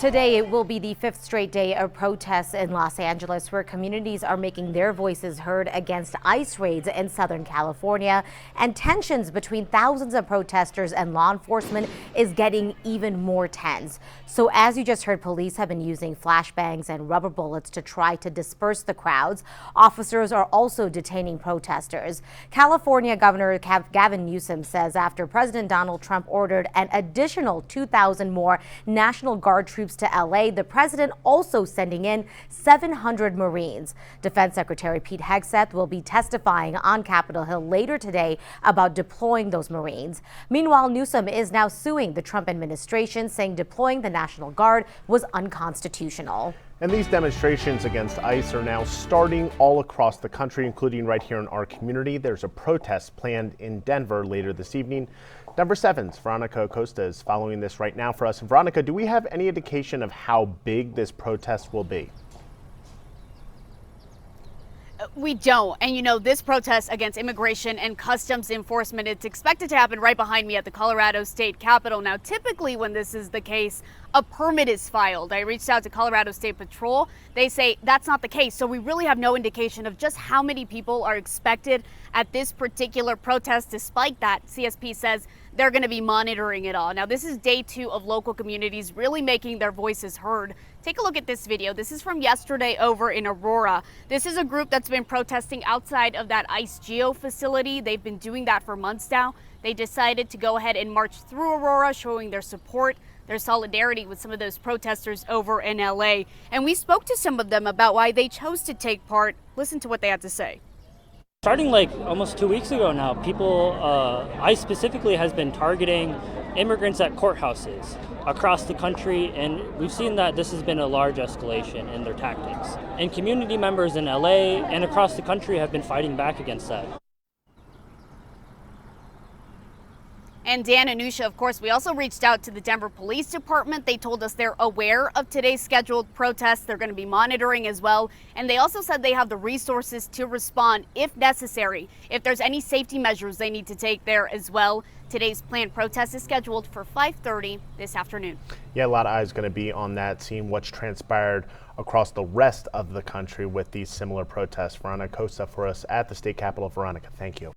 Today, it will be the fifth straight day of protests in Los Angeles, where communities are making their voices heard against ICE raids in Southern California. And tensions between thousands of protesters and law enforcement is getting even more tense. So as you just heard, police have been using flashbangs and rubber bullets to try to disperse the crowds. Officers are also detaining protesters. California Governor Gavin Newsom says after President Donald Trump ordered an additional 2,000 more National Guard troops to LA, the president also sending in 700 Marines. Defense Secretary Pete Hegseth will be testifying on Capitol Hill later today about deploying those Marines. Meanwhile, Newsom is now suing the Trump administration, saying deploying the National Guard was unconstitutional. And these demonstrations against ICE are now starting all across the country, including right here in our community. There's a protest planned in Denver later this evening. Denver 7's Veronica Acosta is following this right now for us. And Veronica, do we have any indication of how big this protest will be? We don't. And, you know, this protest against immigration and customs enforcement, it's expected to happen right behind me at the Colorado State Capitol. Now, typically when this is the case, a permit is filed. I reached out to Colorado State Patrol. They say that's not the case. So we really have no indication of just how many people are expected at this particular protest. Despite that, CSP says they're going to be monitoring it all. Now, this is day 2 of local communities really making their voices heard. Take a look at this video. This is from yesterday over in Aurora. This is a group that's been protesting outside of that ICE Geo facility. They've been doing that for months now. They decided to go ahead and march through Aurora, showing their support, their solidarity with some of those protesters over in LA. And we spoke to some of them about why they chose to take part. Listen to what they had to say. Starting like almost 2 weeks ago now, ICE specifically has been targeting immigrants at courthouses across the country, and we've seen that this has been a large escalation in their tactics. And community members in LA and across the country have been fighting back against that. And Dan and Nusha, of course, we also reached out to the Denver Police Department. They told us they're aware of today's scheduled protests. They're going to be monitoring as well. And they also said they have the resources to respond if necessary, if there's any safety measures they need to take there as well. Today's planned protest is scheduled for 5:30 this afternoon. Yeah, a lot of eyes going to be on that, seeing what's transpired across the rest of the country with these similar protests. Veronica Acosta for us at the state capitol. Veronica, thank you.